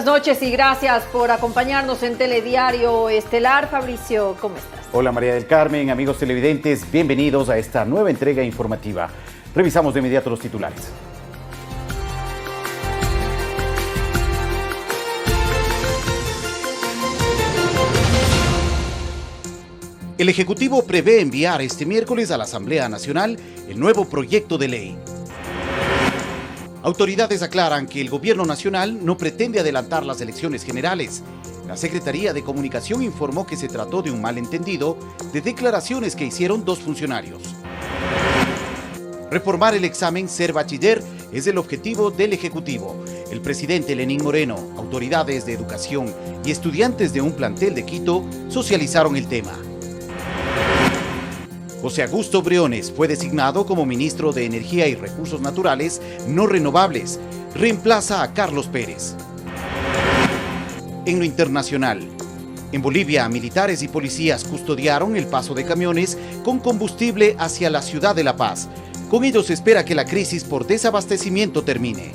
noches y gracias por acompañarnos en Telediario Estelar. Fabricio, ¿cómo estás? Hola María del Carmen, amigos televidentes, bienvenidos a esta nueva entrega informativa. Revisamos de inmediato los titulares. El Ejecutivo prevé enviar este miércoles a la Asamblea Nacional el nuevo proyecto de ley. Autoridades aclaran que el Gobierno Nacional no pretende adelantar las elecciones generales. La Secretaría de Comunicación informó que se trató de un malentendido de declaraciones que hicieron dos funcionarios. Reformar el examen Ser Bachiller es el objetivo del Ejecutivo. El presidente Lenín Moreno, autoridades de educación y estudiantes de un plantel de Quito socializaron el tema. José Augusto Briones fue designado como ministro de Energía y Recursos Naturales No Renovables. Reemplaza a Carlos Pérez. En lo internacional, en Bolivia, militares y policías custodiaron el paso de camiones con combustible hacia la ciudad de La Paz. Con ello se espera que la crisis por desabastecimiento termine.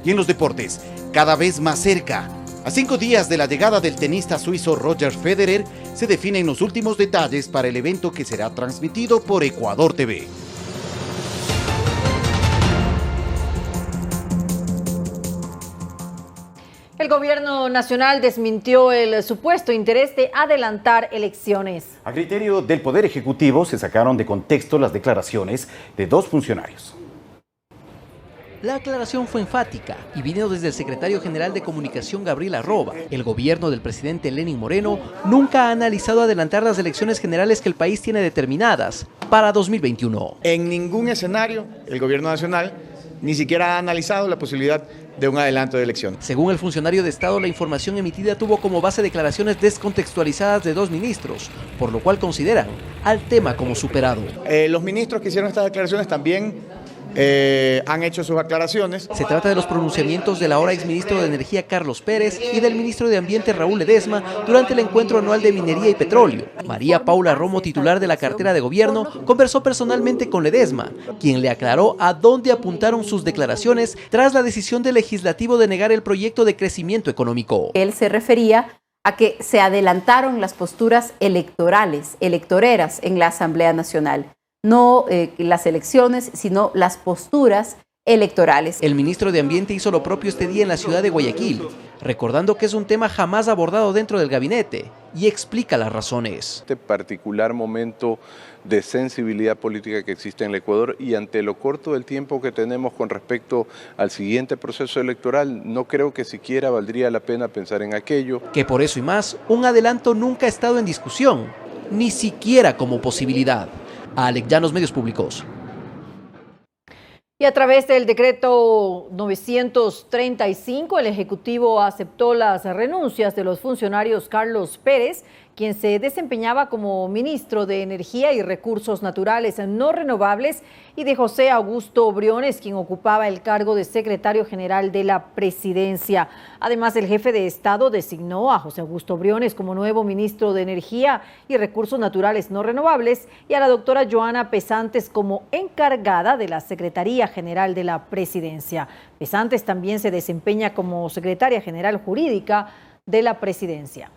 Y en los deportes, cada vez más cerca. A 5 días de la llegada del tenista suizo Roger Federer, se definen los últimos detalles para el evento que será transmitido por Ecuador TV. El Gobierno Nacional desmintió el supuesto interés de adelantar elecciones. A criterio del Poder Ejecutivo, se sacaron de contexto las declaraciones de dos funcionarios. La aclaración fue enfática y vino desde el secretario general de Comunicación Gabriel Arroba. El gobierno del presidente Lenín Moreno nunca ha analizado adelantar las elecciones generales que el país tiene determinadas para 2021. En ningún escenario el gobierno nacional ni siquiera ha analizado la posibilidad de un adelanto de elecciones. Según el funcionario de Estado, la información emitida tuvo como base declaraciones descontextualizadas de dos ministros, por lo cual consideran al tema como superado. Los ministros que hicieron estas declaraciones también han hecho sus aclaraciones. Se trata de los pronunciamientos del ahora exministro de Energía Carlos Pérez y del ministro de Ambiente Raúl Ledesma durante el encuentro anual de Minería y Petróleo. María Paula Romo, titular de la cartera de gobierno, conversó personalmente con Ledesma, quien le aclaró a dónde apuntaron sus declaraciones tras la decisión del legislativo de negar el proyecto de crecimiento económico. Él se refería a que se adelantaron las posturas electoreras en la Asamblea Nacional. No las elecciones, sino las posturas electorales. El ministro de Ambiente hizo lo propio este día en la ciudad de Guayaquil, recordando que es un tema jamás abordado dentro del gabinete y explica las razones. Este particular momento de sensibilidad política que existe en el Ecuador y ante lo corto del tiempo que tenemos con respecto al siguiente proceso electoral, no creo que siquiera valdría la pena pensar en aquello. Que por eso y más, un adelanto nunca ha estado en discusión, ni siquiera como posibilidad. A Alex Llanos, Medios Públicos. Y a través del decreto 935, el Ejecutivo aceptó las renuncias de los funcionarios Carlos Pérez, quien se desempeñaba como ministro de Energía y Recursos Naturales No Renovables, y de José Augusto Briones, quien ocupaba el cargo de secretario general de la Presidencia. Además, el jefe de Estado designó a José Augusto Briones como nuevo ministro de Energía y Recursos Naturales No Renovables y a la doctora Joana Pesantes como encargada de la Secretaría General de la Presidencia. Pesantes también se desempeña como secretaria general jurídica de la Presidencia.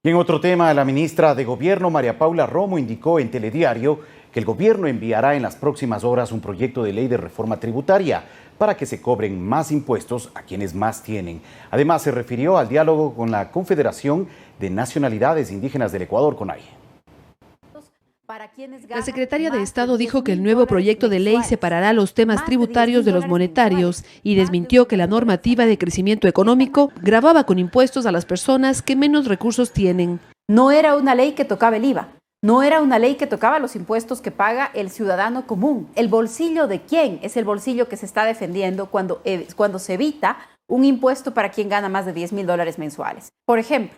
Y en otro tema, la ministra de Gobierno, María Paula Romo, indicó en Telediario que el gobierno enviará en las próximas horas un proyecto de ley de reforma tributaria para que se cobren más impuestos a quienes más tienen. Además, se refirió al diálogo con la Confederación de Nacionalidades Indígenas del Ecuador, CONAIE. La secretaria de Estado dijo que el nuevo proyecto de ley separará los temas tributarios de los monetarios y desmintió que la normativa de crecimiento económico gravaba con impuestos a las personas que menos recursos tienen. No era una ley que tocaba el IVA, no era una ley que tocaba los impuestos que paga el ciudadano común. ¿El bolsillo de quién es el bolsillo que se está defendiendo cuando se evita un impuesto para quien gana más de $10,000 mensuales? Por ejemplo,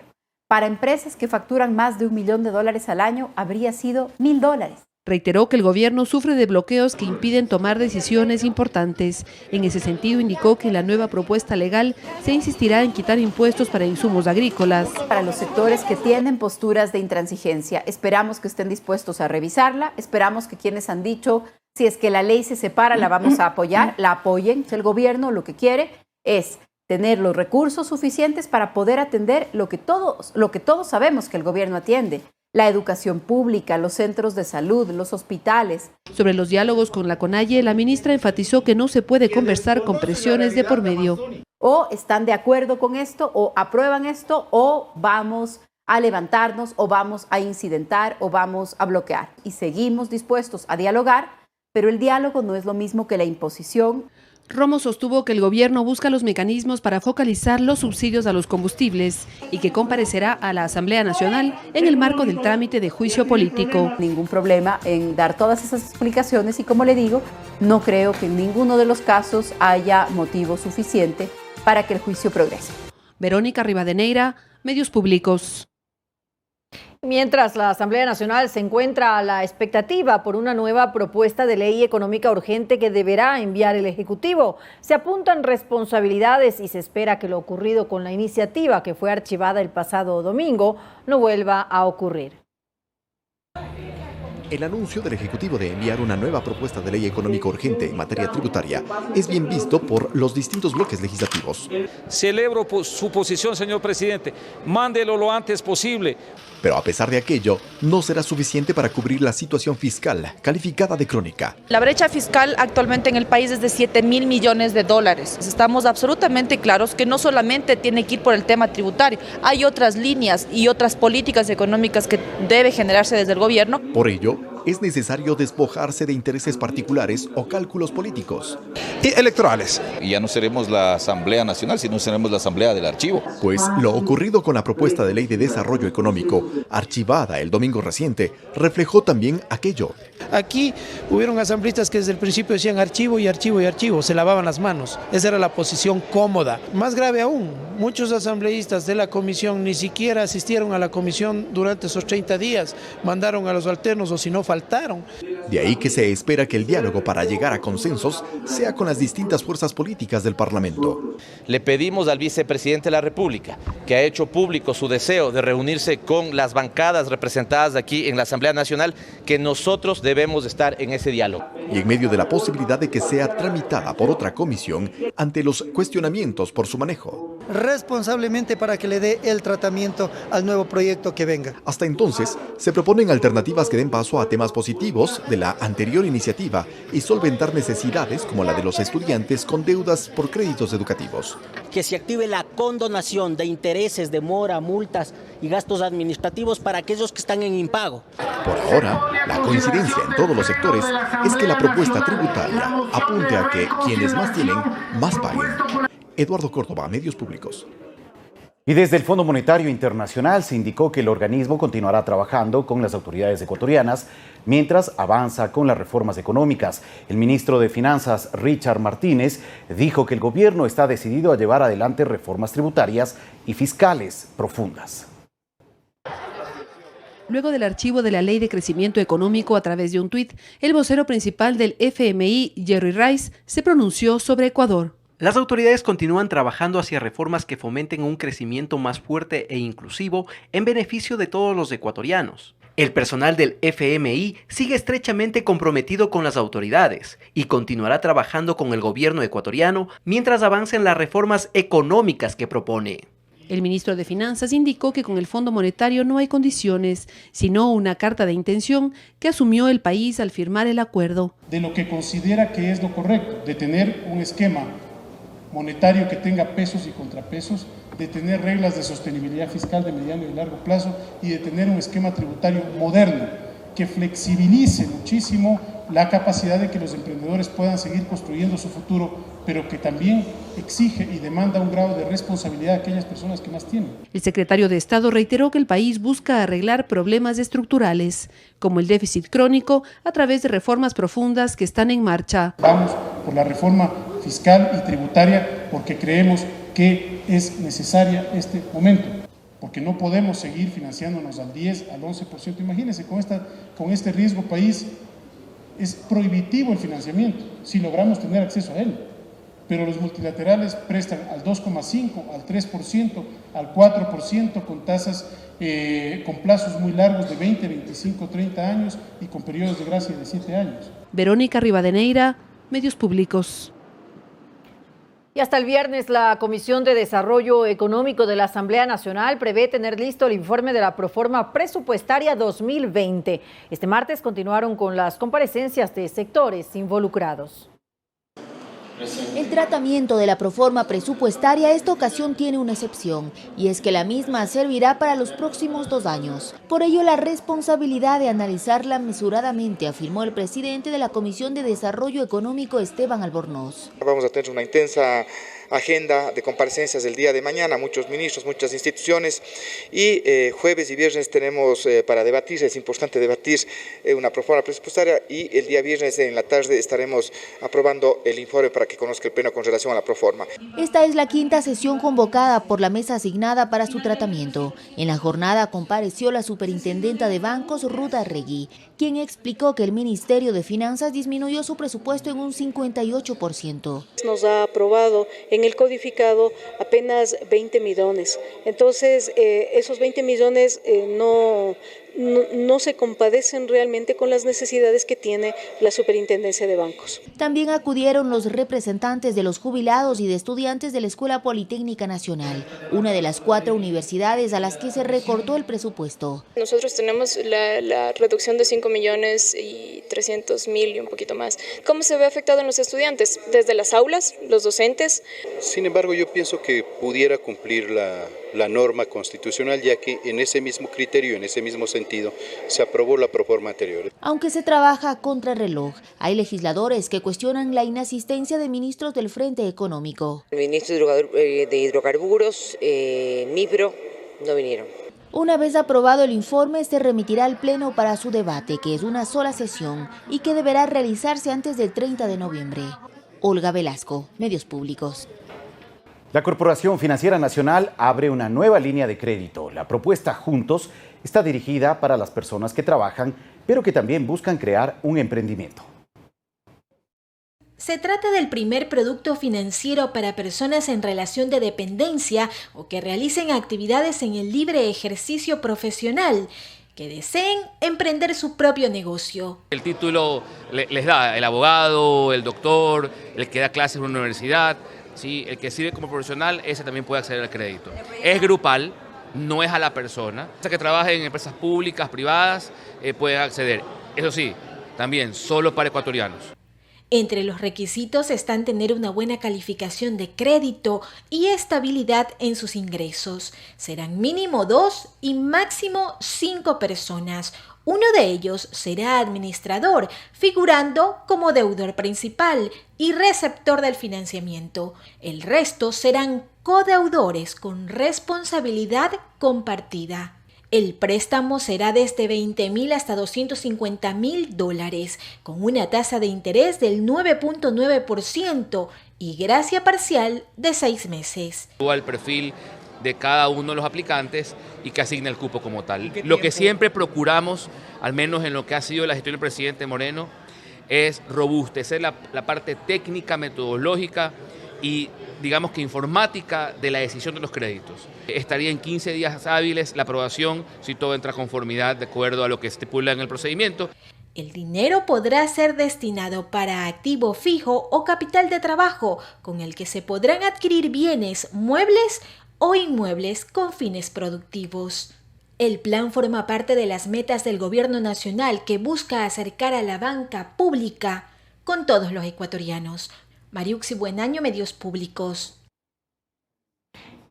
para empresas que facturan más de $1 millón al año, habría sido $1,000. Reiteró que el gobierno sufre de bloqueos que impiden tomar decisiones importantes. En ese sentido, indicó que en la nueva propuesta legal se insistirá en quitar impuestos para insumos agrícolas. Para los sectores que tienen posturas de intransigencia, esperamos que estén dispuestos a revisarla, esperamos que quienes han dicho, si es que la ley se separa, la vamos a apoyar, la apoyen. El gobierno lo que quiere es tener los recursos suficientes para poder atender lo que todos sabemos que el gobierno atiende. La educación pública, los centros de salud, los hospitales. Sobre los diálogos con la CONAIE, la ministra enfatizó que no se puede conversar con presiones de por medio. O están de acuerdo con esto, o aprueban esto, o vamos a levantarnos, o vamos a incidentar, o vamos a bloquear. Y seguimos dispuestos a dialogar, pero el diálogo no es lo mismo que la imposición. Romo sostuvo que el gobierno busca los mecanismos para focalizar los subsidios a los combustibles y que comparecerá a la Asamblea Nacional en el marco del trámite de juicio político. Ningún problema en dar todas esas explicaciones y, como le digo, no creo que en ninguno de los casos haya motivo suficiente para que el juicio progrese. Verónica Rivadeneira, Medios Públicos. Mientras la Asamblea Nacional se encuentra a la expectativa por una nueva propuesta de ley económica urgente que deberá enviar el Ejecutivo, se apuntan responsabilidades y se espera que lo ocurrido con la iniciativa que fue archivada el pasado domingo no vuelva a ocurrir. El anuncio del Ejecutivo de enviar una nueva propuesta de ley económica urgente en materia tributaria es bien visto por los distintos bloques legislativos. Celebro su posición, señor presidente. Mándelo lo antes posible. Pero a pesar de aquello, no será suficiente para cubrir la situación fiscal, calificada de crónica. La brecha fiscal actualmente en el país es de 7.000 millones de dólares. Estamos absolutamente claros que no solamente tiene que ir por el tema tributario, hay otras líneas y otras políticas económicas que debe generarse desde el gobierno. Por ello, es necesario despojarse de intereses particulares o cálculos políticos y electorales. Y ya no seremos la Asamblea Nacional, sino seremos la Asamblea del Archivo. Pues lo ocurrido con la propuesta de ley de desarrollo económico, archivada el domingo reciente, reflejó también aquello. Aquí hubieron asambleístas que desde el principio decían archivo y archivo y archivo, se lavaban las manos. Esa era la posición cómoda. Más grave aún, muchos asambleístas de la comisión ni siquiera asistieron a la comisión durante esos 30 días, mandaron a los alternos o si no faltaron. De ahí que se espera que el diálogo para llegar a consensos sea con las distintas fuerzas políticas del Parlamento. Le pedimos al vicepresidente de la República, que ha hecho público su deseo de reunirse con las bancadas representadas aquí en la Asamblea Nacional, que nosotros debemos estar en ese diálogo. Y en medio de la posibilidad de que sea tramitada por otra comisión ante los cuestionamientos por su manejo. Responsablemente para que le dé el tratamiento al nuevo proyecto que venga. Hasta entonces, se proponen alternativas que den paso a temas positivos de la anterior iniciativa y solventar necesidades como la de los estudiantes con deudas por créditos educativos. Que se active la condonación de intereses, demora, multas y gastos administrativos para aquellos que están en impago. Por ahora, la coincidencia en todos los sectores es que la propuesta tributaria apunte a que quienes más tienen, más paguen. Eduardo Córdoba, Medios Públicos. Y desde el Fondo Monetario Internacional se indicó que el organismo continuará trabajando con las autoridades ecuatorianas mientras avanza con las reformas económicas. El ministro de Finanzas, Richard Martínez, dijo que el gobierno está decidido a llevar adelante reformas tributarias y fiscales profundas. Luego del archivo de la Ley de Crecimiento Económico a través de un tuit, el vocero principal del FMI, Jerry Rice, se pronunció sobre Ecuador. Las autoridades continúan trabajando hacia reformas que fomenten un crecimiento más fuerte e inclusivo en beneficio de todos los ecuatorianos. El personal del FMI sigue estrechamente comprometido con las autoridades y continuará trabajando con el gobierno ecuatoriano mientras avancen las reformas económicas que propone. El ministro de Finanzas indicó que con el Fondo Monetario no hay condiciones, sino una carta de intención que asumió el país al firmar el acuerdo. De lo que considera que es lo correcto, de tener un esquema monetario que tenga pesos y contrapesos, de tener reglas de sostenibilidad fiscal de mediano y largo plazo y de tener un esquema tributario moderno que flexibilice muchísimo la capacidad de que los emprendedores puedan seguir construyendo su futuro, pero que también exige y demanda un grado de responsabilidad a aquellas personas que más tienen. El secretario de Estado reiteró que el país busca arreglar problemas estructurales, como el déficit crónico, a través de reformas profundas que están en marcha. Vamos por la reforma fiscal y tributaria porque creemos que es necesaria este momento. porque no podemos seguir financiándonos al 10, al 11%. Imagínense, con este riesgo país es prohibitivo el financiamiento, si logramos tener acceso a él. Pero los multilaterales prestan al 2,5%, al 3%, al 4%, con tasas, con plazos muy largos de 20, 25, 30 años y con periodos de gracia de 7 años. Verónica Rivadeneira, Medios Públicos. Y hasta el viernes, la Comisión de Desarrollo Económico de la Asamblea Nacional prevé tener listo el informe de la Proforma Presupuestaria 2020. Este martes continuaron con las comparecencias de sectores involucrados. El tratamiento de la proforma presupuestaria esta ocasión tiene una excepción, y es que la misma servirá para los próximos 2 años. Por ello, la responsabilidad de analizarla mesuradamente, afirmó el presidente de la Comisión de Desarrollo Económico, Esteban Albornoz. Vamos a tener una intensa agenda de comparecencias el día de mañana, muchos ministros, muchas instituciones, y jueves y viernes tenemos para debatir, es importante debatir una proforma presupuestaria, y el día viernes en la tarde estaremos aprobando el informe para que conozca el Pleno con relación a la proforma. Esta es la 5ª sesión convocada por la mesa asignada para su tratamiento. En la jornada compareció la superintendenta de bancos, Ruth Arregui, quien explicó que el Ministerio de Finanzas disminuyó su presupuesto en un 58%. Nos ha aprobado en el codificado apenas 20 millones. Entonces, esos 20 millones no se compadecen realmente con las necesidades que tiene la Superintendencia de Bancos. También acudieron los representantes de los jubilados y de estudiantes de la Escuela Politécnica Nacional, una de las 4 universidades a las que se recortó el presupuesto. Nosotros tenemos la reducción de 5.300.000 y un poquito más. ¿Cómo se ve afectado en los estudiantes? Desde las aulas, los docentes. Sin embargo, yo pienso que pudiera cumplir la norma constitucional, ya que en ese mismo criterio, en ese mismo sentido, se aprobó la proforma anterior. Aunque se trabaja a contrarreloj, hay legisladores que cuestionan la inasistencia de ministros del Frente Económico. El ministro de Hidrocarburos, Mipro, no vinieron. Una vez aprobado el informe, se remitirá al Pleno para su debate, que es una sola sesión y que deberá realizarse antes del 30 de noviembre. Olga Velasco, Medios Públicos. La Corporación Financiera Nacional abre una nueva línea de crédito. La propuesta Juntos está dirigida para las personas que trabajan, pero que también buscan crear un emprendimiento. Se trata del primer producto financiero para personas en relación de dependencia o que realicen actividades en el libre ejercicio profesional, que deseen emprender su propio negocio. El título les da el abogado, el doctor, el que da clases en una universidad. Sí, el que sirve como profesional, ese también puede acceder al crédito. Es grupal, no es a la persona. El que trabaje en empresas públicas, privadas, puede acceder. Eso sí, también solo para ecuatorianos. Entre los requisitos están tener una buena calificación de crédito y estabilidad en sus ingresos. Serán mínimo 2 y máximo 5 personas. Uno de ellos será administrador, figurando como deudor principal y receptor del financiamiento. El resto serán codeudores con responsabilidad compartida. El préstamo será desde $20.000 hasta $250.000, con una tasa de interés del 9.9% y gracia parcial de 6 meses. Al perfil de cada uno de los aplicantes y que asigne el cupo como tal. Lo que siempre procuramos, al menos en lo que ha sido la gestión del presidente Moreno, es robustecer la parte técnica, metodológica y digamos que informática de la decisión de los créditos. Estaría en 15 días hábiles la aprobación si todo entra a conformidad de acuerdo a lo que estipula en el procedimiento. El dinero podrá ser destinado para activo fijo o capital de trabajo, con el que se podrán adquirir bienes, muebles o inmuebles con fines productivos. El plan forma parte de las metas del Gobierno Nacional que busca acercar a la banca pública con todos los ecuatorianos. Mariuxi Buenaño, Medios Públicos.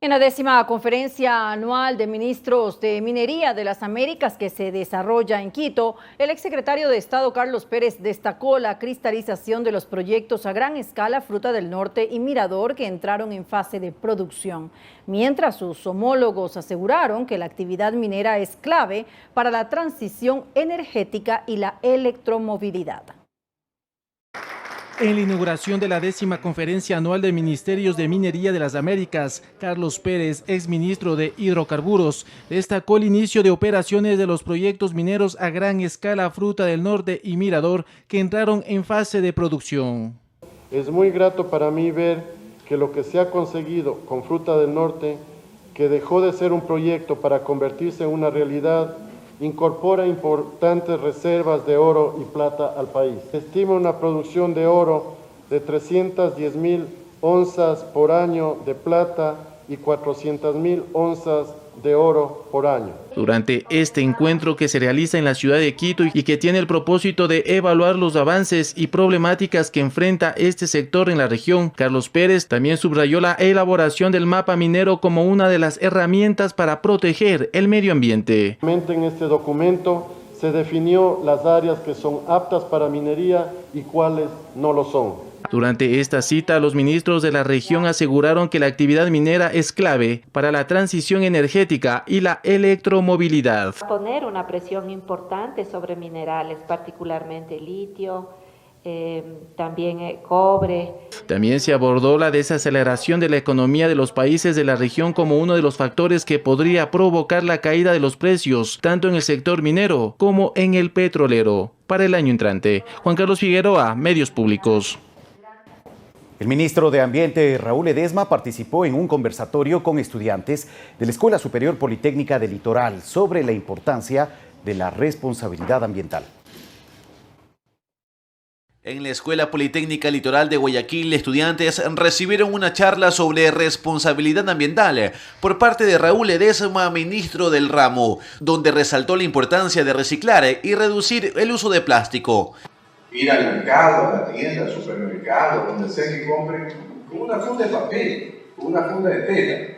En la 10ª conferencia anual de ministros de Minería de las Américas que se desarrolla en Quito, el exsecretario de Estado Carlos Pérez destacó la cristalización de los proyectos a gran escala Fruta del Norte y Mirador que entraron en fase de producción, mientras sus homólogos aseguraron que la actividad minera es clave para la transición energética y la electromovilidad. En la inauguración de la 10ª Conferencia Anual de Ministerios de Minería de las Américas, Carlos Pérez, exministro de Hidrocarburos, destacó el inicio de operaciones de los proyectos mineros a gran escala Fruta del Norte y Mirador, que entraron en fase de producción. Es muy grato para mí ver que lo que se ha conseguido con Fruta del Norte, que dejó de ser un proyecto para convertirse en una realidad, incorpora importantes reservas de oro y plata al país. Se estima una producción de oro de 310.000 onzas por año de plata y 400.000 onzas de oro por año. Durante este encuentro que se realiza en la ciudad de Quito y que tiene el propósito de evaluar los avances y problemáticas que enfrenta este sector en la región, Carlos Pérez también subrayó la elaboración del mapa minero como una de las herramientas para proteger el medio ambiente. En este documento se definió las áreas que son aptas para minería y cuáles no lo son. Durante esta cita, los ministros de la región aseguraron que la actividad minera es clave para la transición energética y la electromovilidad. Poner una presión importante sobre minerales, particularmente litio, también cobre. También se abordó la desaceleración de la economía de los países de la región como uno de los factores que podría provocar la caída de los precios, tanto en el sector minero como en el petrolero, para el año entrante. Juan Carlos Figueroa, Medios Públicos. El ministro de Ambiente, Raúl Ledesma, participó en un conversatorio con estudiantes de la Escuela Superior Politécnica del Litoral sobre la importancia de la responsabilidad ambiental. En la Escuela Politécnica Litoral de Guayaquil, estudiantes recibieron una charla sobre responsabilidad ambiental por parte de Raúl Ledesma, ministro del ramo, donde resaltó la importancia de reciclar y reducir el uso de plástico. Ir al mercado, a la tienda, al supermercado, donde sea que compren, con una funda de papel, con una funda de tela,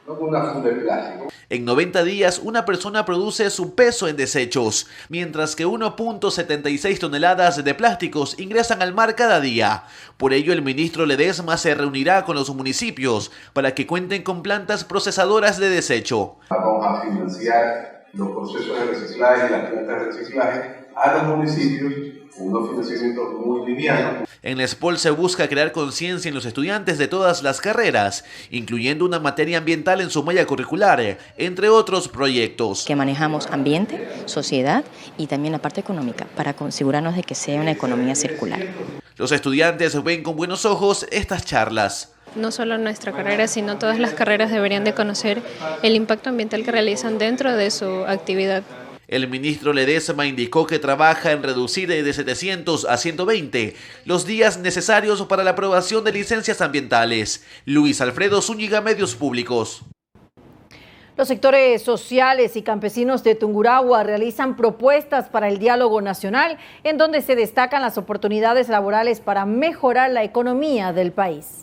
no con una funda de plástico. En 90 días, una persona produce su peso en desechos, mientras que 1.76 toneladas de plásticos ingresan al mar cada día. Por ello, el ministro Ledesma se reunirá con los municipios para que cuenten con plantas procesadoras de desecho. Vamos a financiar los procesos de reciclaje y las plantas de reciclaje a los municipios, unos financiamientos muy livianos. En la SPOL se busca crear conciencia en los estudiantes de todas las carreras, incluyendo una materia ambiental en su malla curricular, entre otros proyectos. Que manejamos ambiente, sociedad y también la parte económica para asegurarnos de que sea una economía circular. Los estudiantes ven con buenos ojos estas charlas. No solo nuestra carrera, sino todas las carreras deberían de conocer el impacto ambiental que realizan dentro de su actividad. El ministro Ledesma indicó que trabaja en reducir de 700 a 120 los días necesarios para la aprobación de licencias ambientales. Luis Alfredo Zúñiga, Medios Públicos. Los sectores sociales y campesinos de Tungurahua realizan propuestas para el diálogo nacional, en donde se destacan las oportunidades laborales para mejorar la economía del país.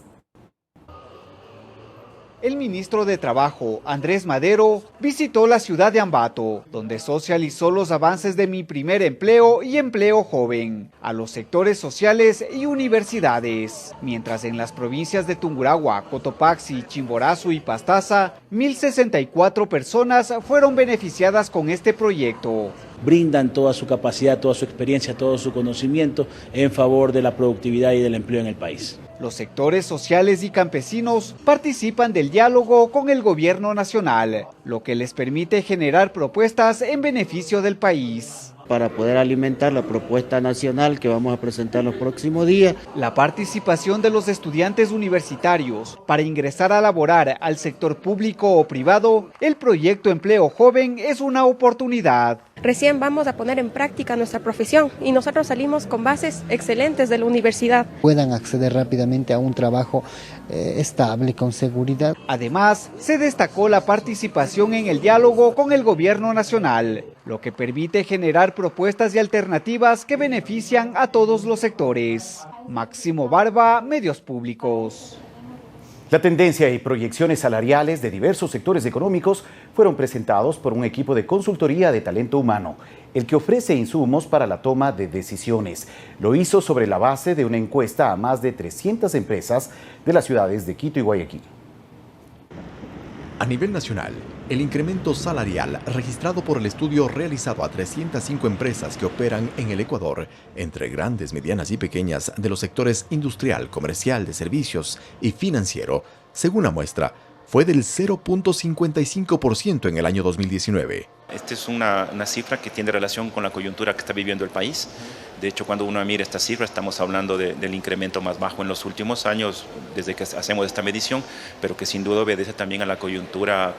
El ministro de Trabajo, Andrés Madero, visitó la ciudad de Ambato, donde socializó los avances de Mi Primer Empleo y Empleo Joven, a los sectores sociales y universidades. Mientras en las provincias de Tungurahua, Cotopaxi, Chimborazo y Pastaza, 1.064 personas fueron beneficiadas con este proyecto. Brindan toda su capacidad, toda su experiencia, todo su conocimiento en favor de la productividad y del empleo en el país. Los sectores sociales y campesinos participan del diálogo con el gobierno nacional, lo que les permite generar propuestas en beneficio del país. Para poder alimentar la propuesta nacional que vamos a presentar los próximos días. La participación de los estudiantes universitarios para ingresar a laborar al sector público o privado, el proyecto Empleo Joven es una oportunidad. Recién vamos a poner en práctica nuestra profesión y nosotros salimos con bases excelentes de la universidad. Puedan acceder rápidamente a un trabajo estable, con seguridad. Además, se destacó la participación en el diálogo con el gobierno nacional, lo que permite generar propuestas y alternativas que benefician a todos los sectores. Máximo Barba, Medios Públicos. La tendencia y proyecciones salariales de diversos sectores económicos fueron presentados por un equipo de consultoría de talento humano, el que ofrece insumos para la toma de decisiones. Lo hizo sobre la base de una encuesta a más de 300 empresas de las ciudades de Quito y Guayaquil. A nivel nacional, El incremento salarial registrado por el estudio realizado a 305 empresas que operan en el Ecuador, entre grandes, medianas y pequeñas de los sectores industrial, comercial, de servicios y financiero, según la muestra, fue del 0.55% en el año 2019. Esta es una cifra que tiene relación con la coyuntura que está viviendo el país. De hecho, cuando uno mira esta cifra, estamos hablando del incremento más bajo en los últimos años, desde que hacemos esta medición, pero que sin duda obedece también a la coyuntura,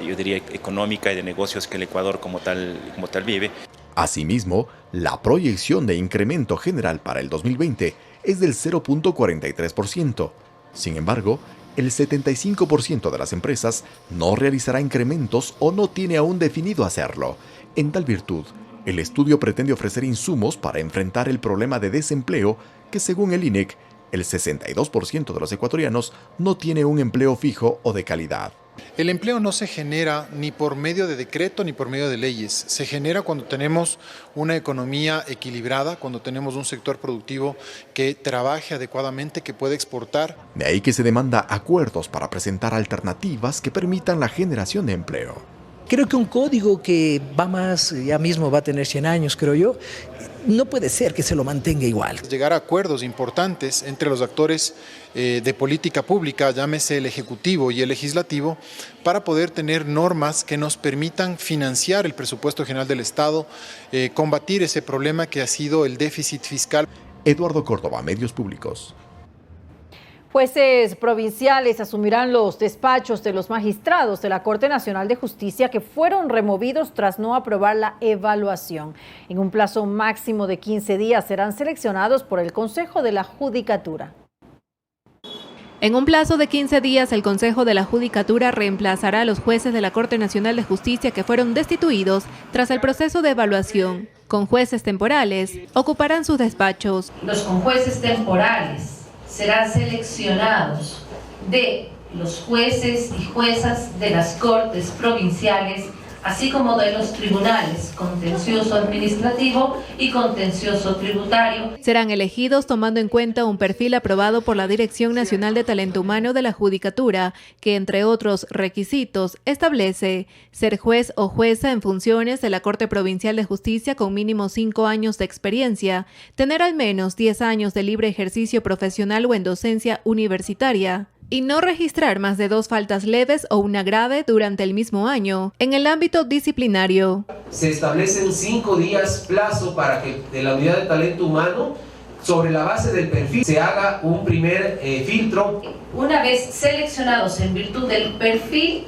yo diría, económica y de negocios que el Ecuador como tal vive. Asimismo, la proyección de incremento general para el 2020 es del 0.43%. Sin embargo, el 75% de las empresas no realizará incrementos o no tiene aún definido hacerlo. En tal virtud, el estudio pretende ofrecer insumos para enfrentar el problema de desempleo que, según el INEC, el 62% de los ecuatorianos no tiene un empleo fijo o de calidad. El empleo no se genera ni por medio de decreto ni por medio de leyes. Se genera cuando tenemos una economía equilibrada, cuando tenemos un sector productivo que trabaje adecuadamente, que pueda exportar. De ahí que se demanda acuerdos para presentar alternativas que permitan la generación de empleo. Creo que un código que va más, ya mismo va a tener 100 años, creo yo, no puede ser que se lo mantenga igual. Llegar a acuerdos importantes entre los actores de política pública, llámese el Ejecutivo y el Legislativo, para poder tener normas que nos permitan financiar el presupuesto general del Estado, combatir ese problema que ha sido el déficit fiscal. Eduardo Córdoba, Medios Públicos. Jueces provinciales asumirán los despachos de los magistrados de la Corte Nacional de Justicia que fueron removidos tras no aprobar la evaluación. En un plazo máximo de 15 días serán seleccionados por el Consejo de la Judicatura. En un plazo de 15 días, el Consejo de la Judicatura reemplazará a los jueces de la Corte Nacional de Justicia que fueron destituidos tras el proceso de evaluación. Con jueces temporales, ocuparán sus despachos. Los conjueces temporales serán seleccionados de los jueces y juezas de las Cortes provinciales, así como de los tribunales contencioso administrativo y contencioso tributario. Serán elegidos tomando en cuenta un perfil aprobado por la Dirección Nacional de Talento Humano de la Judicatura, que entre otros requisitos establece ser juez o jueza en funciones de la Corte Provincial de Justicia con mínimo 5 años de experiencia, tener al menos 10 años de libre ejercicio profesional o en docencia universitaria, y no registrar más de 2 faltas leves o una grave durante el mismo año. En el ámbito disciplinario, se establecen 5 días plazo para que de la unidad de talento humano, sobre la base del perfil, se haga un primer filtro. Una vez seleccionados en virtud del perfil,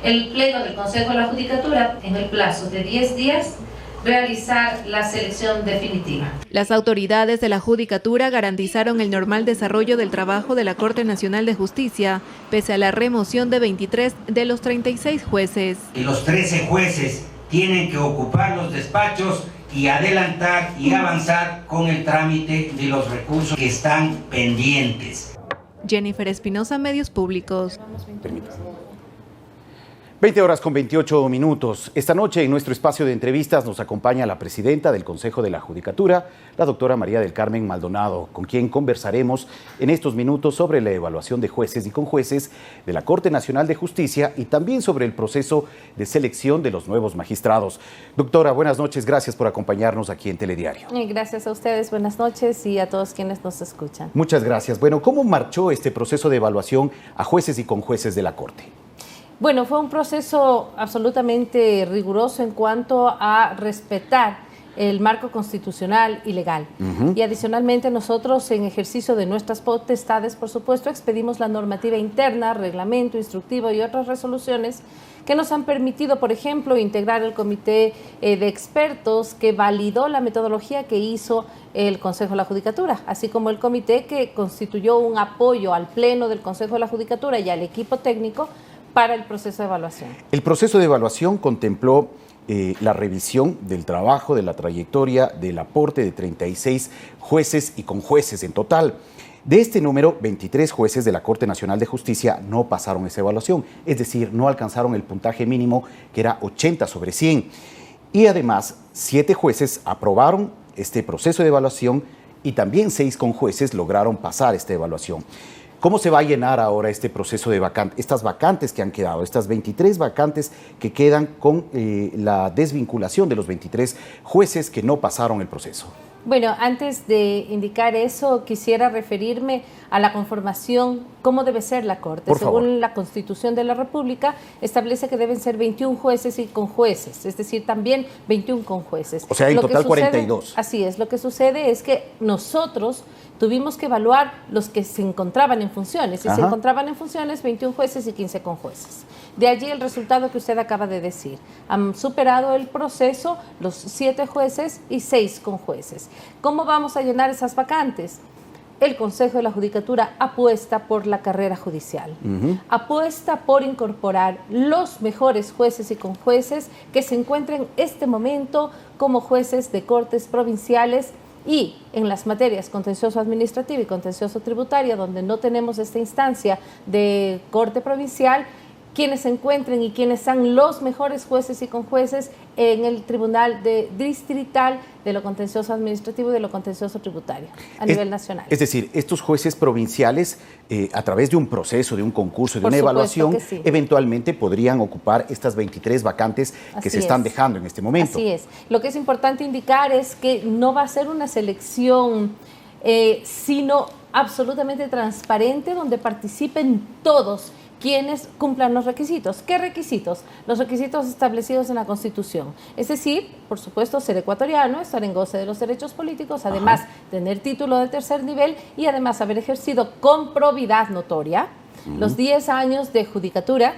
el Pleno del Consejo de la Judicatura, en el plazo de 10 días, realizar la selección definitiva. Las autoridades de la Judicatura garantizaron el normal desarrollo del trabajo de la Corte Nacional de Justicia, pese a la remoción de 23 de los 36 jueces. Y los 13 jueces tienen que ocupar los despachos y adelantar y avanzar con el trámite de los recursos que están pendientes. Jennifer Espinosa, Medios Públicos. 20 horas con 28 minutos. Esta noche en nuestro espacio de entrevistas nos acompaña la presidenta del Consejo de la Judicatura, la doctora María del Carmen Maldonado, con quien conversaremos en estos minutos sobre la evaluación de jueces y conjueces de la Corte Nacional de Justicia y también sobre el proceso de selección de los nuevos magistrados. Doctora, buenas noches, gracias por acompañarnos aquí en Telediario. Gracias a ustedes, buenas noches y a todos quienes nos escuchan. Muchas gracias. Bueno, ¿cómo marchó este proceso de evaluación a jueces y conjueces de la Corte? Bueno, fue un proceso absolutamente riguroso en cuanto a respetar el marco constitucional y legal. Y adicionalmente nosotros, en ejercicio de nuestras potestades, por supuesto, expedimos la normativa interna, reglamento, instructivo y otras resoluciones que nos han permitido, por ejemplo, integrar el comité de expertos que validó la metodología que hizo el Consejo de la Judicatura, así como el comité que constituyó un apoyo al Pleno del Consejo de la Judicatura y al equipo técnico para el proceso de evaluación. El proceso de evaluación contempló la revisión del trabajo, de la trayectoria, del aporte de 36 jueces y conjueces en total. De este número, 23 jueces de la Corte Nacional de Justicia no pasaron esa evaluación, es decir, no alcanzaron el puntaje mínimo que era 80 sobre 100. Y además, 7 jueces aprobaron este proceso de evaluación y también 6 conjueces lograron pasar esta evaluación. ¿Cómo se va a llenar ahora este proceso de vacantes, estas vacantes que han quedado, estas 23 vacantes que quedan con la desvinculación de los 23 jueces que no pasaron el proceso? Bueno, antes de indicar eso, quisiera referirme a la conformación, cómo debe ser la Corte. Por favor. Según la Constitución de la República, establece que deben ser 21 jueces y conjueces, es decir, también 21 conjueces. O sea, en total 42. Así es, lo que sucede es que nosotros tuvimos que evaluar los que se encontraban en funciones, y se encontraban en funciones 21 jueces y 15 conjueces. De allí el resultado que usted acaba de decir. Han superado el proceso los 7 jueces y 6 conjueces. ¿Cómo vamos a llenar esas vacantes? El Consejo de la Judicatura apuesta por la carrera judicial, apuesta por incorporar los mejores jueces y conjueces que se encuentran en este momento como jueces de cortes provinciales y en las materias contencioso administrativo y contencioso tributario, donde no tenemos esta instancia de corte provincial, quienes se encuentren y quienes sean los mejores jueces y conjueces en el Tribunal Distrital de lo Contencioso Administrativo y de lo Contencioso Tributario a nivel nacional. Es decir, estos jueces provinciales, a través de un proceso, de un concurso, de una evaluación, eventualmente podrían ocupar estas 23 vacantes que se están dejando en este momento. Así es. Lo que es importante indicar es que no va a ser una selección, sino absolutamente transparente, donde participen todos quienes cumplan los requisitos. ¿Qué requisitos? Los requisitos establecidos en la Constitución. Es decir, por supuesto, ser ecuatoriano, estar en goce de los derechos políticos, además tener título de tercer nivel y además haber ejercido con probidad notoria los 10 años de judicatura,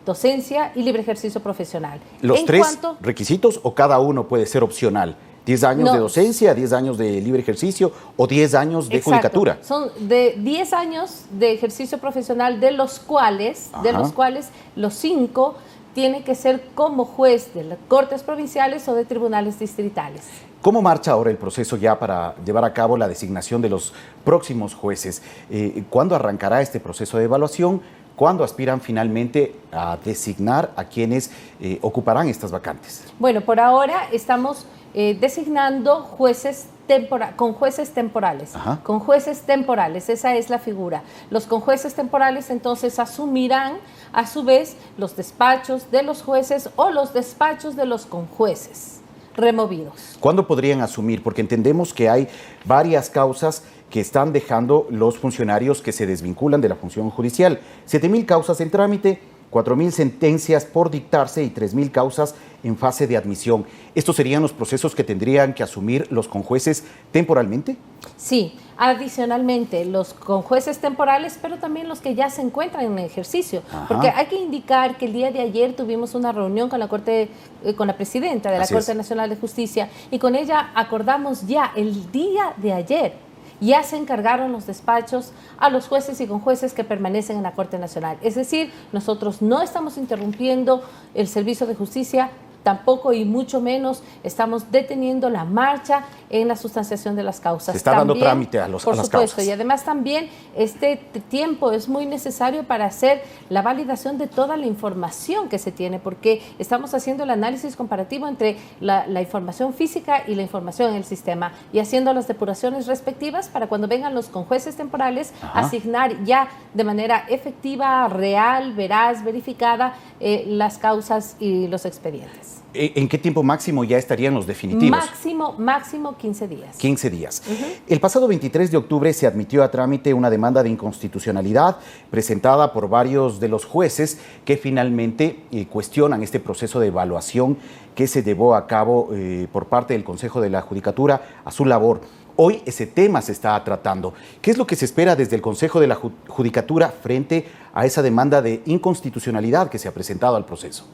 docencia y libre ejercicio profesional. ¿Los 3 requisitos o cada uno puede ser opcional? 10 años de docencia, 10 años de libre ejercicio o 10 años de judicatura. Son de 10 años de ejercicio profesional, de los cuales los 5 tienen que ser como juez de las cortes provinciales o de tribunales distritales. ¿Cómo marcha ahora el proceso ya para llevar a cabo la designación de los próximos jueces? ¿Cuándo arrancará este proceso de evaluación? ¿Cuándo aspiran finalmente a designar a quienes ocuparán estas vacantes? Bueno, por ahora estamos designando jueces con jueces temporales. Con jueces temporales, esa es la figura. Los conjueces temporales entonces asumirán a su vez los despachos de los jueces o los despachos de los conjueces removidos. ¿Cuándo podrían asumir? Porque entendemos que hay varias causas que están dejando los funcionarios que se desvinculan de la función judicial. 7.000 causas en trámite, 4.000 sentencias por dictarse y 3.000 causas en fase de admisión. ¿Estos serían los procesos que tendrían que asumir los conjueces temporalmente? Sí, adicionalmente los conjueces temporales, pero también los que ya se encuentran en ejercicio. Porque hay que indicar que el día de ayer tuvimos una reunión con la con la presidenta de la Corte Nacional de Justicia y con ella acordamos ya el día de ayer. Ya se encargaron los despachos a los jueces y conjueces que permanecen en la Corte Nacional. Es decir, nosotros no estamos interrumpiendo el servicio de justicia, tampoco y mucho menos estamos deteniendo la marcha en la sustanciación de las causas. Se está dando trámite a las causas. Y además también este tiempo es muy necesario para hacer la validación de toda la información que se tiene, porque estamos haciendo el análisis comparativo entre la información física y la información en el sistema y haciendo las depuraciones respectivas para cuando vengan los conjueces temporales asignar ya de manera efectiva, real, veraz, verificada las causas y los expedientes. ¿En qué tiempo máximo ya estarían los definitivos? Máximo 15 días. 15 días. El pasado 23 de octubre se admitió a trámite una demanda de inconstitucionalidad presentada por varios de los jueces que finalmente cuestionan este proceso de evaluación que se llevó a cabo por parte del Consejo de la Judicatura a su labor. Hoy ese tema se está tratando. ¿Qué es lo que se espera desde el Consejo de la Judicatura frente a esa demanda de inconstitucionalidad que se ha presentado al proceso?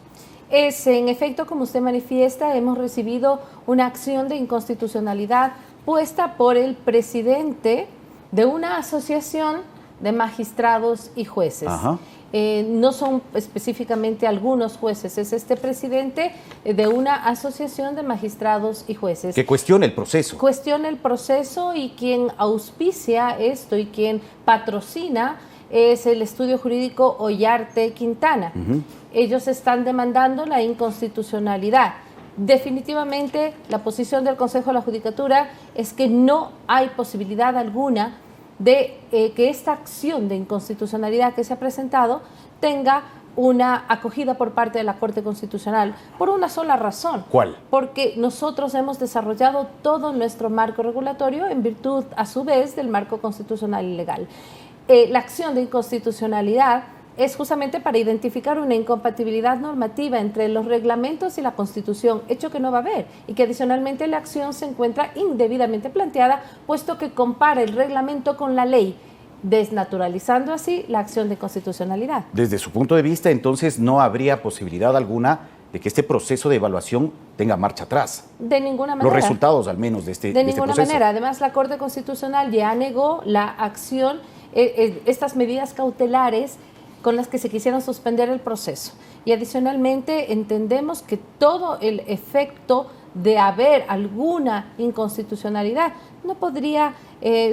En efecto, como usted manifiesta, hemos recibido una acción de inconstitucionalidad puesta por el presidente de una asociación de magistrados y jueces. No son específicamente algunos jueces, es este presidente de una asociación de magistrados y jueces. Que cuestiona el proceso. Cuestiona el proceso y quien auspicia esto y quien patrocina es el estudio jurídico Ollarte Quintana. Ellos están demandando la inconstitucionalidad. Definitivamente la posición del Consejo de la Judicatura es que no hay posibilidad alguna de que esta acción de inconstitucionalidad que se ha presentado tenga una acogida por parte de la Corte Constitucional por una sola razón. ¿Cuál? Porque nosotros hemos desarrollado todo nuestro marco regulatorio en virtud, a su vez, del marco constitucional y legal. La acción de inconstitucionalidad es justamente para identificar una incompatibilidad normativa entre los reglamentos y la Constitución, hecho que no va a haber, y que adicionalmente la acción se encuentra indebidamente planteada, puesto que compara el reglamento con la ley, desnaturalizando así la acción de constitucionalidad. Desde su punto de vista, entonces, no habría posibilidad alguna de que este proceso de evaluación tenga marcha atrás. De ninguna manera. Los resultados, al menos, de este proceso. De ninguna manera. Además, la Corte Constitucional ya negó la acción, estas medidas cautelares con las que se quisieron suspender el proceso. Y adicionalmente entendemos que todo el efecto de haber alguna inconstitucionalidad no podría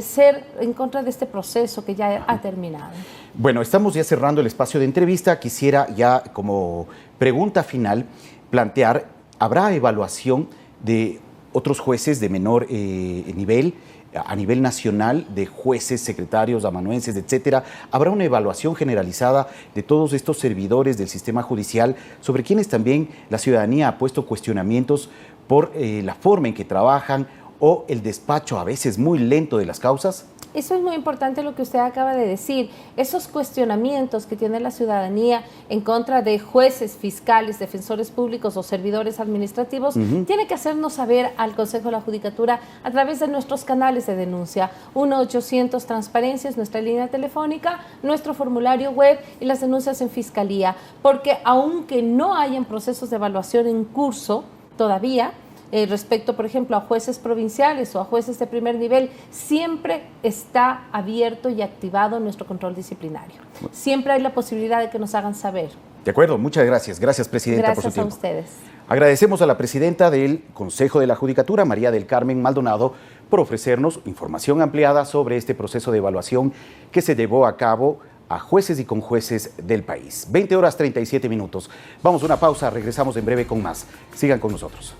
ser en contra de este proceso que ya ha terminado. Bueno, estamos ya cerrando el espacio de entrevista. Quisiera ya como pregunta final plantear, ¿habrá evaluación de otros jueces de menor nivel, a nivel nacional, de jueces, secretarios, amanuenses, etcétera? ¿Habrá una evaluación generalizada de todos estos servidores del sistema judicial sobre quienes también la ciudadanía ha puesto cuestionamientos por la forma en que trabajan o el despacho a veces muy lento de las causas? Eso es muy importante lo que usted acaba de decir. Esos cuestionamientos que tiene la ciudadanía en contra de jueces, fiscales, defensores públicos o servidores administrativos, tiene que hacernos saber al Consejo de la Judicatura a través de nuestros canales de denuncia. 1-800 Transparencia es nuestra línea telefónica, nuestro formulario web y las denuncias en Fiscalía. Porque aunque no hayan procesos de evaluación en curso todavía, respecto, por ejemplo, a jueces provinciales o a jueces de primer nivel, siempre está abierto y activado nuestro control disciplinario. Siempre hay la posibilidad de que nos hagan saber. De acuerdo, muchas gracias. Gracias, Presidenta, por su tiempo. Gracias a ustedes. Agradecemos a la Presidenta del Consejo de la Judicatura, María del Carmen Maldonado, por ofrecernos información ampliada sobre este proceso de evaluación que se llevó a cabo a jueces y conjueces del país. 20:37. Vamos a una pausa, regresamos en breve con más. Sigan con nosotros.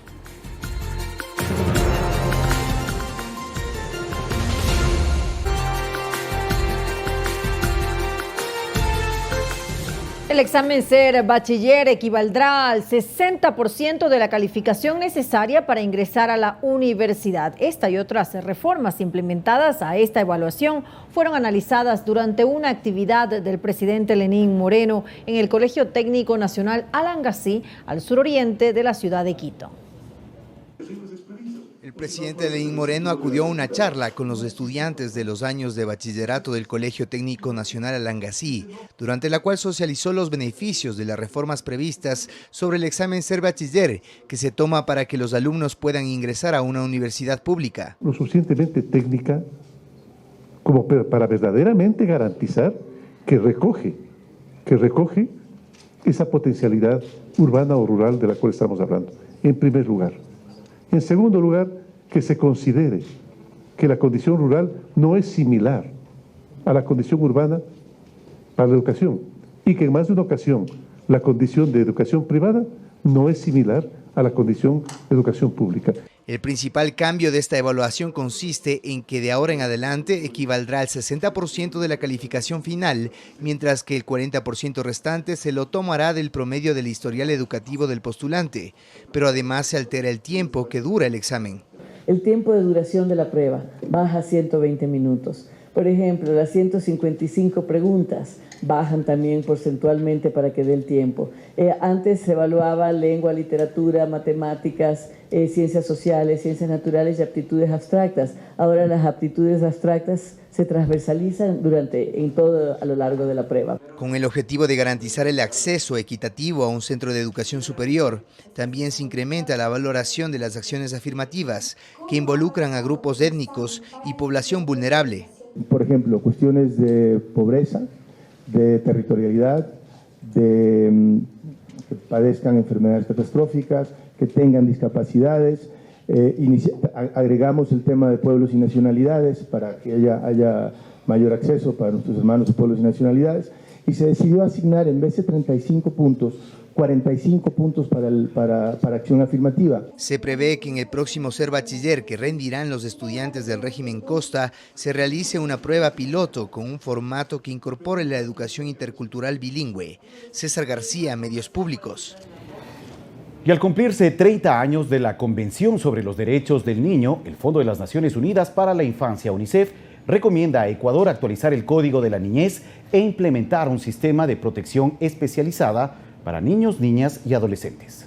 El examen Ser Bachiller equivaldrá al 60% de la calificación necesaria para ingresar a la universidad. Esta y otras reformas implementadas a esta evaluación fueron analizadas durante una actividad del presidente Lenín Moreno en el Colegio Técnico Nacional Alangasí, al suroriente de la ciudad de Quito. El presidente Lenín Moreno acudió a una charla con los estudiantes de los años de bachillerato del Colegio Técnico Nacional Alangasí, durante la cual socializó los beneficios de las reformas previstas sobre el examen Ser Bachiller, que se toma para que los alumnos puedan ingresar a una universidad pública. Lo suficientemente técnica como para verdaderamente garantizar que recoge esa potencialidad urbana o rural de la cual estamos hablando, en primer lugar. En segundo lugar, que se considere que la condición rural no es similar a la condición urbana para la educación y que en más de una ocasión la condición de educación privada no es similar a la condición de educación pública. El principal cambio de esta evaluación consiste en que de ahora en adelante equivaldrá al 60% de la calificación final, mientras que el 40% restante se lo tomará del promedio del historial educativo del postulante, pero además se altera el tiempo que dura el examen. El tiempo de duración de la prueba baja a 120 minutos. Por ejemplo, las 155 preguntas bajan también porcentualmente para que dé el tiempo. Antes se evaluaba lengua, literatura, matemáticas, ciencias sociales, ciencias naturales y aptitudes abstractas. Ahora las aptitudes abstractas se transversalizan a lo largo de la prueba. Con el objetivo de garantizar el acceso equitativo a un centro de educación superior, también se incrementa la valoración de las acciones afirmativas que involucran a grupos étnicos y población vulnerable. Por ejemplo, cuestiones de pobreza, de territorialidad, de que padezcan enfermedades catastróficas, que tengan discapacidades. Agregamos el tema de pueblos y nacionalidades para que haya mayor acceso para nuestros hermanos de pueblos y nacionalidades. Y se decidió asignar, en vez de 35 puntos, 45 puntos para acción afirmativa. Se prevé que en el próximo Ser Bachiller que rendirán los estudiantes del régimen Costa se realice una prueba piloto con un formato que incorpore la educación intercultural bilingüe. César García, Medios Públicos. Y al cumplirse 30 años de la Convención sobre los Derechos del Niño, el Fondo de las Naciones Unidas para la Infancia, UNICEF, recomienda a Ecuador actualizar el Código de la Niñez e implementar un sistema de protección especializada para niños, niñas y adolescentes.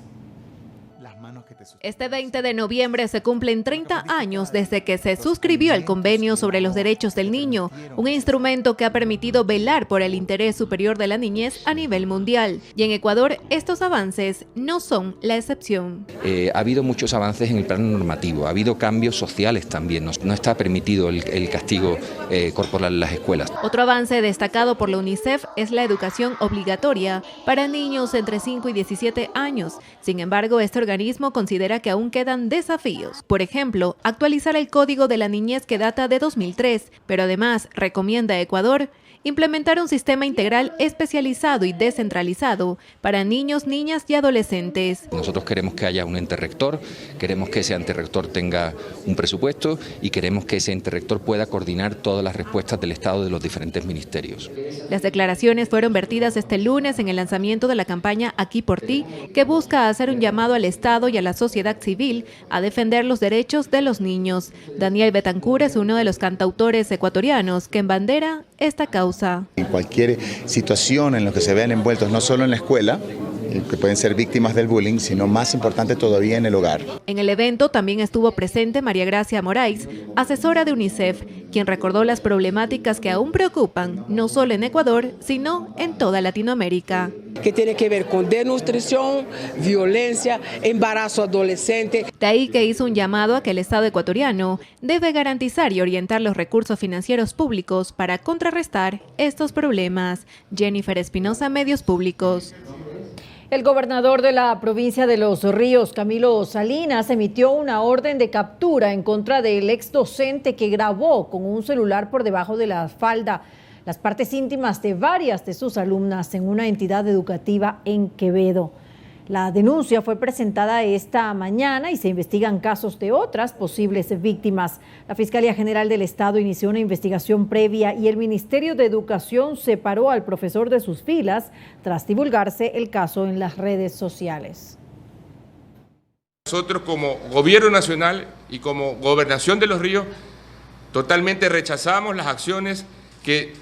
Este 20 de noviembre se cumplen 30 años desde que se suscribió el Convenio sobre los Derechos del Niño, un instrumento que ha permitido velar por el interés superior de la niñez a nivel mundial. Y en Ecuador, estos avances no son la excepción. Ha habido muchos avances en el plano normativo, ha habido cambios sociales también, no está permitido el castigo corporal en las escuelas. Otro avance destacado por la UNICEF es la educación obligatoria para niños entre 5 y 17 años. Sin embargo, este organismo considera que aún quedan desafíos. Por ejemplo, actualizar el Código de la Niñez que data de 2003, pero además recomienda a Ecuador implementar un sistema integral especializado y descentralizado para niños, niñas y adolescentes. Nosotros queremos que haya un ente rector, queremos que ese ente rector tenga un presupuesto y queremos que ese ente rector pueda coordinar todas las respuestas del Estado de los diferentes ministerios. Las declaraciones fueron vertidas este lunes en el lanzamiento de la campaña Aquí por Ti, que busca hacer un llamado al Estado y a la sociedad civil a defender los derechos de los niños. Daniel Betancur es uno de los cantautores ecuatorianos que embandera esta causa. En cualquier situación en la que se vean envueltos, no solo en la escuela, que pueden ser víctimas del bullying, sino más importante todavía en el hogar. En el evento también estuvo presente María Gracia Moraes, asesora de UNICEF, quien recordó las problemáticas que aún preocupan, no solo en Ecuador, sino en toda Latinoamérica. Que tiene que ver con desnutrición, violencia, embarazo adolescente. De ahí que hizo un llamado a que el Estado ecuatoriano debe garantizar y orientar los recursos financieros públicos para contrarrestar estos problemas. Jennifer Espinosa, Medios Públicos. El gobernador de la provincia de Los Ríos, Camilo Salinas, emitió una orden de captura en contra del ex docente que grabó con un celular por debajo de la falda las partes íntimas de varias de sus alumnas en una entidad educativa en Quevedo. La denuncia fue presentada esta mañana y se investigan casos de otras posibles víctimas. La Fiscalía General del Estado inició una investigación previa y el Ministerio de Educación separó al profesor de sus filas tras divulgarse el caso en las redes sociales. Nosotros como Gobierno Nacional y como Gobernación de Los Ríos totalmente rechazamos las acciones que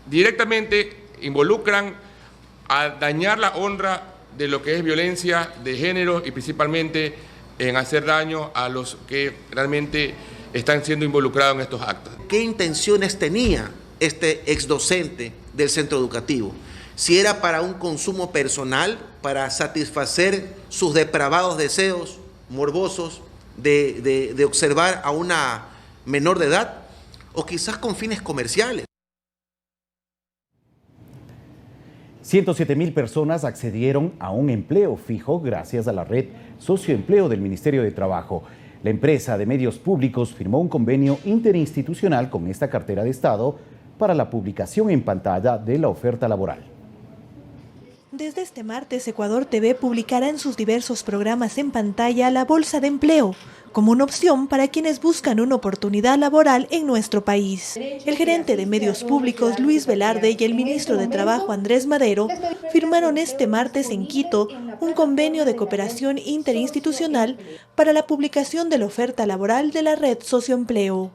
directamente involucran a dañar la honra de lo que es violencia de género y principalmente en hacer daño a los que realmente están siendo involucrados en estos actos. ¿Qué intenciones tenía este exdocente del centro educativo? Si era para un consumo personal, para satisfacer sus depravados deseos morbosos de observar a una menor de edad, o quizás con fines comerciales. 107,000 personas accedieron a un empleo fijo gracias a la red Socioempleo del Ministerio de Trabajo. La empresa de Medios Públicos firmó un convenio interinstitucional con esta cartera de Estado para la publicación en pantalla de la oferta laboral. Desde este martes, Ecuador TV publicará en sus diversos programas en pantalla la Bolsa de Empleo, como una opción para quienes buscan una oportunidad laboral en nuestro país. El gerente de Medios Públicos, Luis Velarde, y el ministro de Trabajo, Andrés Madero, firmaron este martes en Quito un convenio de cooperación interinstitucional para la publicación de la oferta laboral de la red Socioempleo.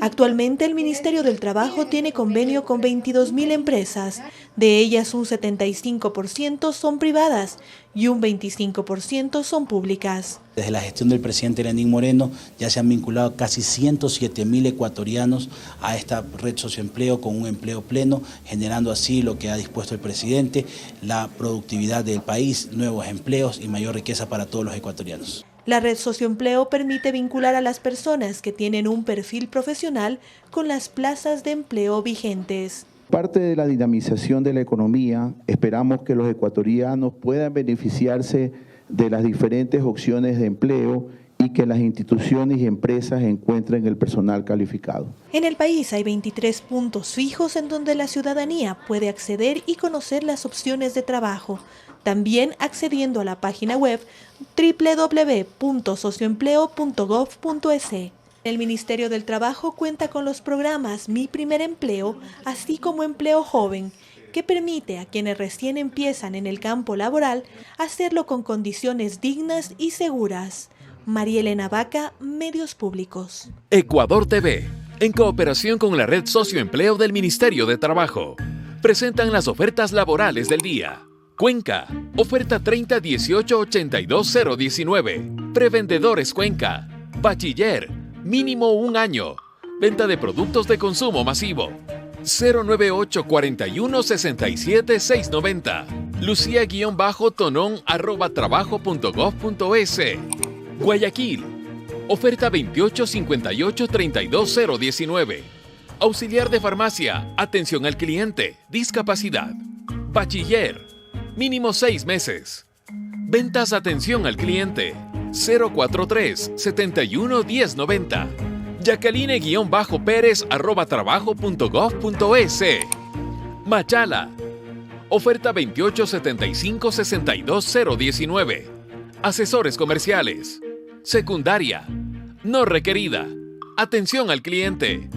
Actualmente el Ministerio del Trabajo tiene convenio con 22,000 empresas, de ellas un 75% son privadas y un 25% son públicas. Desde la gestión del presidente Lenín Moreno ya se han vinculado casi 107,000 ecuatorianos a esta red Socioempleo con un empleo pleno, generando así lo que ha dispuesto el presidente, la productividad del país, nuevos empleos y mayor riqueza para todos los ecuatorianos. La red Socioempleo permite vincular a las personas que tienen un perfil profesional con las plazas de empleo vigentes. Parte de la dinamización de la economía, esperamos que los ecuatorianos puedan beneficiarse de las diferentes opciones de empleo y que las instituciones y empresas encuentren el personal calificado. En el país hay 23 puntos fijos en donde la ciudadanía puede acceder y conocer las opciones de trabajo. también accediendo a la página web www.socioempleo.gov.es. El Ministerio del Trabajo cuenta con los programas Mi Primer Empleo, así como Empleo Joven, que permite a quienes recién empiezan en el campo laboral hacerlo con condiciones dignas y seguras. María Elena Vaca, Medios Públicos. Ecuador TV, en cooperación con la Red Socioempleo del Ministerio de Trabajo, presentan las ofertas laborales del día. Cuenca, oferta 30-18-82-019. Prevendedores Cuenca. Bachiller, mínimo 1 año. Venta de productos de consumo masivo. 098-41-67-690. Lucía-tonón@trabajo.gov.es. Guayaquil, oferta 28-58-32-019. Auxiliar de farmacia, atención al cliente, discapacidad. Bachiller, mínimo 6 meses. Ventas, atención al cliente, 043-71-1090. Jacqueline-Pérez@trabajo.gov.es. Machala, oferta 28-75-62-019. Asesores comerciales. Secundaria, no requerida. Atención al cliente,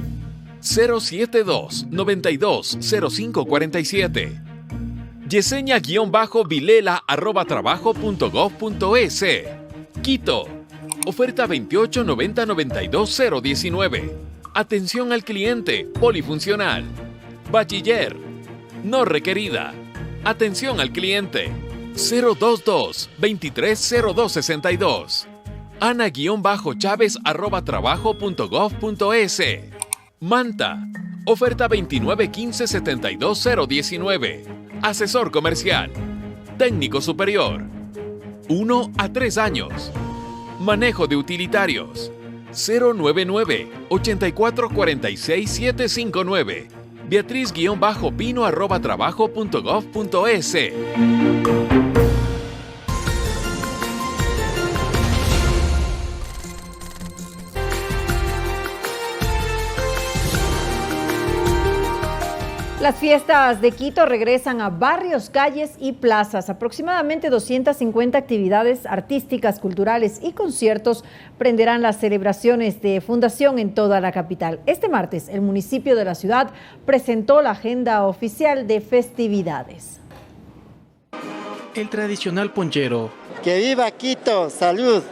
072-92-0547. Yesenia-Vilela@trabajo.gov.es. Quito, oferta 28-90-92-019. Atención al cliente, polifuncional. Bachiller, no requerida. Atención al cliente, 022-230262. Ana-Chávez@trabajo.gov.es. Manta, oferta 29-15-72-019. Asesor comercial. Técnico superior. 1 a 3 años. Manejo de utilitarios. 099-8446-759. Beatriz-Pino@trabajo.gov.es. Las fiestas de Quito regresan a barrios, calles y plazas. Aproximadamente 250 actividades artísticas, culturales y conciertos prenderán las celebraciones de fundación en toda la capital. Este martes, el municipio de la ciudad presentó la agenda oficial de festividades. El tradicional ponchero. ¡Que viva Quito! ¡Salud!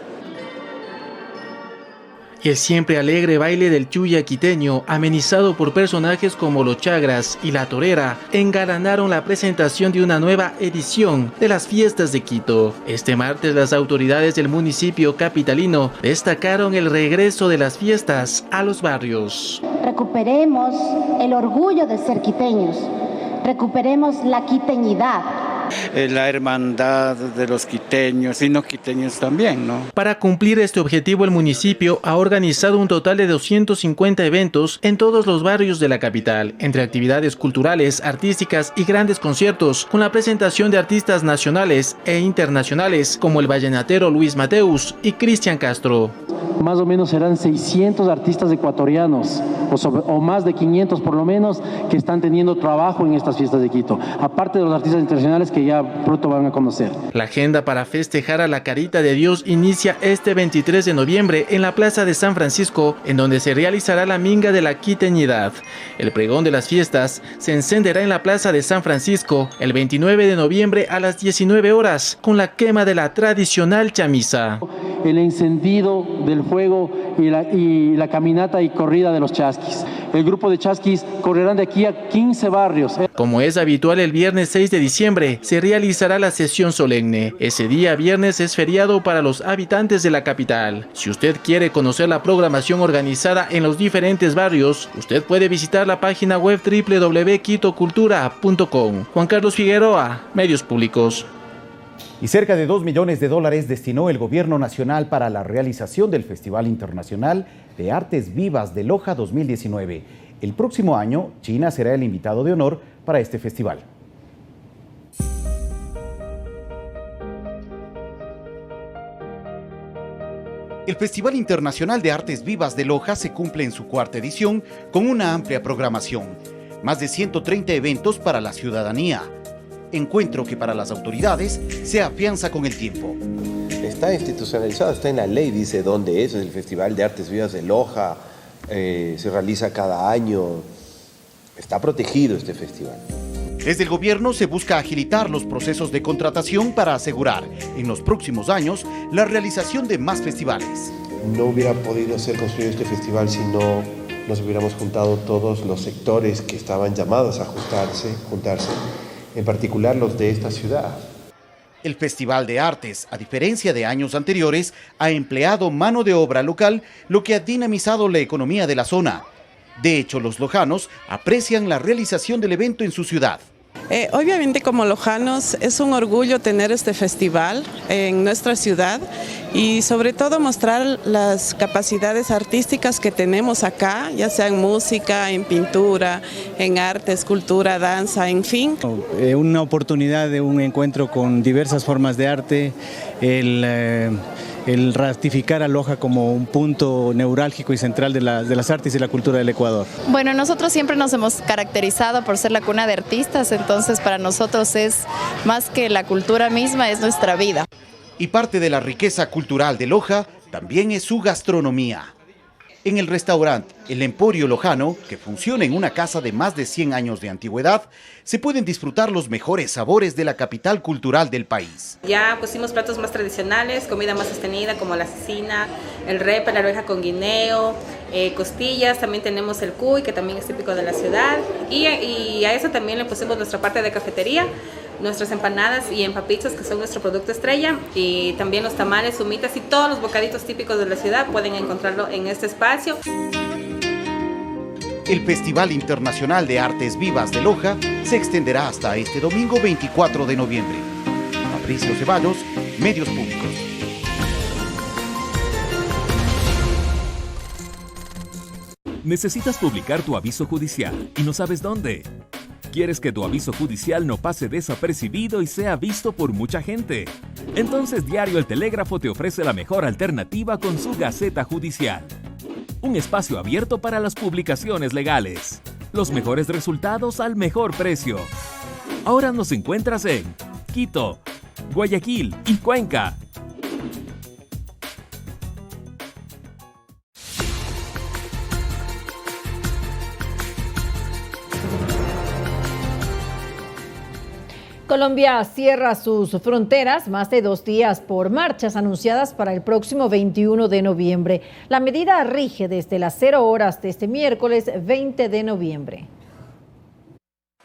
Y el siempre alegre baile del chuya quiteño, amenizado por personajes como los Chagras y la Torera, engalanaron la presentación de una nueva edición de las fiestas de Quito. Este martes las autoridades del municipio capitalino destacaron el regreso de las fiestas a los barrios. Recuperemos el orgullo de ser quiteños, recuperemos la quiteñidad. La hermandad de los quiteños y no quiteños también, ¿no? Para cumplir este objetivo, el municipio ha organizado un total de 250 eventos en todos los barrios de la capital, entre actividades culturales, artísticas y grandes conciertos, con la presentación de artistas nacionales e internacionales como el vallenatero Luis Mateus y Cristian Castro. Más o menos serán 600 artistas ecuatorianos, o más de 500 por lo menos, que están teniendo trabajo en estas fiestas de Quito, aparte de los artistas internacionales que ya pronto van a conocer. La agenda para festejar a la Carita de Dios inicia este 23 de noviembre en la Plaza de San Francisco, en donde se realizará la Minga de la Quiteñidad. El pregón de las fiestas se encenderá en la Plaza de San Francisco el 29 de noviembre a las 19 horas, con la quema de la tradicional chamisa. El encendido del fuego y la caminata y corrida de los chasquis. El grupo de chasquis correrán de aquí a 15 barrios. Como es habitual, el viernes 6 de diciembre se realizará la sesión solemne. Ese día viernes es feriado para los habitantes de la capital. Si usted quiere conocer la programación organizada en los diferentes barrios, usted puede visitar la página web www.quitocultura.com. Juan Carlos Figueroa, Medios Públicos. Y cerca de $2 millones destinó el Gobierno Nacional para la realización del Festival Internacional de Artes Vivas de Loja 2019. El próximo año, China será el invitado de honor para este festival. El Festival Internacional de Artes Vivas de Loja se cumple en su 4ª edición con una amplia programación. Más de 130 eventos para la ciudadanía. encuentro que para las autoridades se afianza con el tiempo. Está institucionalizado, está en la ley, dice dónde es el Festival de Artes Vivas de Loja, se realiza cada año, está protegido este festival. Desde el gobierno se busca agilitar los procesos de contratación para asegurar en los próximos años la realización de más festivales. No hubiera podido ser construido este festival si no nos hubiéramos juntado todos los sectores que estaban llamados a juntarse, en particular los de esta ciudad. El Festival de Artes, a diferencia de años anteriores, ha empleado mano de obra local, lo que ha dinamizado la economía de la zona. De hecho, los lojanos aprecian la realización del evento en su ciudad. Obviamente, como lojanos, es un orgullo tener este festival en nuestra ciudad y sobre todo mostrar las capacidades artísticas que tenemos acá, ya sea en música, en pintura, en arte, escultura, danza, en fin. Una oportunidad de un encuentro con diversas formas de arte, el ratificar a Loja como un punto neurálgico y central de las artes y la cultura del Ecuador. Bueno, nosotros siempre nos hemos caracterizado por ser la cuna de artistas, entonces para nosotros es más que la cultura misma, es nuestra vida. Y parte de la riqueza cultural de Loja también es su gastronomía. En el restaurante El Emporio Lojano, que funciona en una casa de más de 100 años de antigüedad, se pueden disfrutar los mejores sabores de la capital cultural del país. Ya pusimos platos más tradicionales, comida más sostenida como la cecina, el repa, la arveja con guineo, costillas, también tenemos el cuy que también es típico de la ciudad y a eso también le pusimos nuestra parte de cafetería, nuestras empanadas y empapichos que son nuestro producto estrella y también los tamales, humitas y todos los bocaditos típicos de la ciudad pueden encontrarlo en este espacio. El Festival Internacional de Artes Vivas de Loja se extenderá hasta este domingo 24 de noviembre. Fabricio Ceballos, Medios Públicos. ¿Necesitas publicar tu aviso judicial y no sabes dónde? ¿Quieres que tu aviso judicial no pase desapercibido y sea visto por mucha gente? Entonces Diario El Telégrafo te ofrece la mejor alternativa con su Gaceta Judicial. Un espacio abierto para las publicaciones legales. Los mejores resultados al mejor precio. Ahora nos encuentras en Quito, Guayaquil y Cuenca. Colombia cierra sus fronteras más de 2 días por marchas anunciadas para el próximo 21 de noviembre. La medida rige desde las 0 horas de este miércoles 20 de noviembre.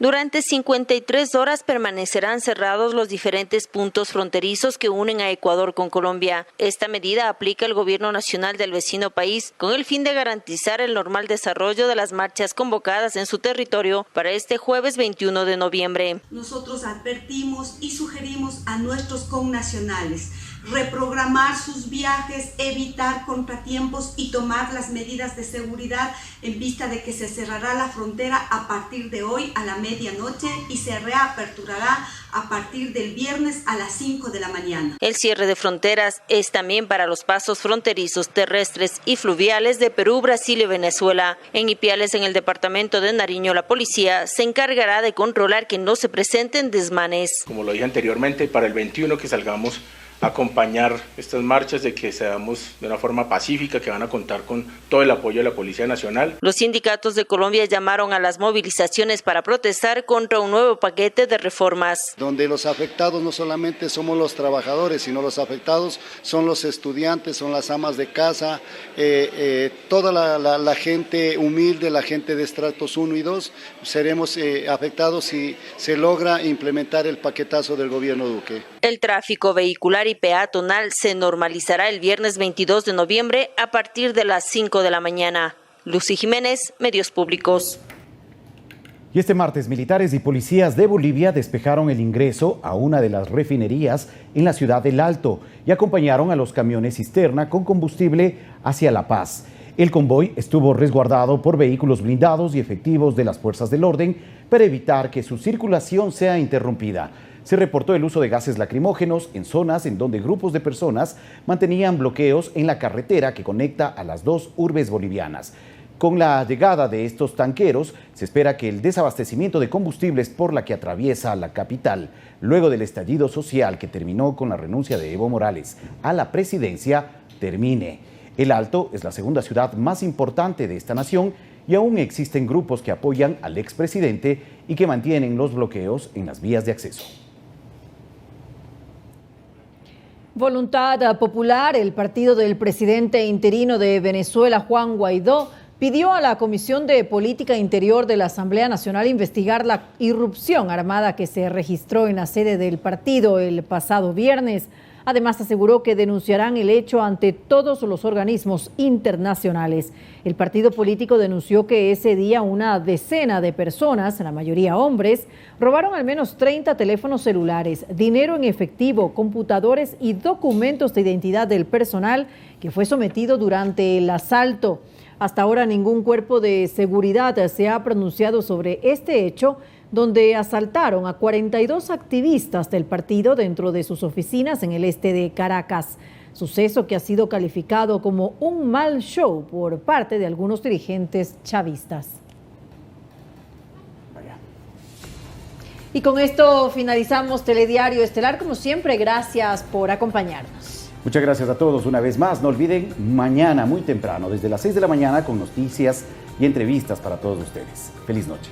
Durante 53 horas permanecerán cerrados los diferentes puntos fronterizos que unen a Ecuador con Colombia. Esta medida aplica el gobierno nacional del vecino país con el fin de garantizar el normal desarrollo de las marchas convocadas en su territorio para este jueves 21 de noviembre. Nosotros advertimos y sugerimos a nuestros connacionales reprogramar sus viajes, evitar contratiempos y tomar las medidas de seguridad en vista de que se cerrará la frontera a partir de hoy a la medianoche y se reaperturará a partir del viernes a las 5 de la mañana. El cierre de fronteras es también para los pasos fronterizos terrestres y fluviales de Perú, Brasil y Venezuela. En Ipiales, en el departamento de Nariño, la policía se encargará de controlar que no se presenten desmanes. Como lo dije anteriormente, para el 21 que salgamos acompañar estas marchas, de que seamos de una forma pacífica, que van a contar con todo el apoyo de la Policía Nacional. Los sindicatos de Colombia llamaron a las movilizaciones para protestar contra un nuevo paquete de reformas. Donde los afectados no solamente somos los trabajadores, sino los afectados son los estudiantes, son las amas de casa, toda la gente humilde, la gente de estratos 1 y 2, seremos afectados si se logra implementar el paquetazo del gobierno Duque. El tráfico vehicular y peatonal se normalizará el viernes 22 de noviembre a partir de las 5 de la mañana. Lucy Jiménez, Medios Públicos. Y este martes, militares y policías de Bolivia despejaron el ingreso a una de las refinerías en la ciudad del Alto y acompañaron a los camiones cisterna con combustible hacia La Paz. El convoy estuvo resguardado por vehículos blindados y efectivos de las fuerzas del orden para evitar que su circulación sea interrumpida. Se reportó el uso de gases lacrimógenos en zonas en donde grupos de personas mantenían bloqueos en la carretera que conecta a las dos urbes bolivianas. Con la llegada de estos tanqueros, se espera que el desabastecimiento de combustibles por la que atraviesa la capital, luego del estallido social que terminó con la renuncia de Evo Morales a la presidencia, termine. El Alto es la segunda ciudad más importante de esta nación y aún existen grupos que apoyan al expresidente y que mantienen los bloqueos en las vías de acceso. Voluntad Popular, el partido del presidente interino de Venezuela, Juan Guaidó, pidió a la Comisión de Política Interior de la Asamblea Nacional investigar la irrupción armada que se registró en la sede del partido el pasado viernes. Además, aseguró que denunciarán el hecho ante todos los organismos internacionales. El partido político denunció que ese día una decena de personas, la mayoría hombres, robaron al menos 30 teléfonos celulares, dinero en efectivo, computadores y documentos de identidad del personal que fue sometido durante el asalto. Hasta ahora ningún cuerpo de seguridad se ha pronunciado sobre este hecho, donde asaltaron a 42 activistas del partido dentro de sus oficinas en el este de Caracas. Suceso que ha sido calificado como un mal show por parte de algunos dirigentes chavistas. Y con esto finalizamos Telediario Estelar. Como siempre, gracias por acompañarnos. Muchas gracias a todos una vez más. No olviden, mañana muy temprano, desde las 6 de la mañana, con noticias y entrevistas para todos ustedes. Feliz noche.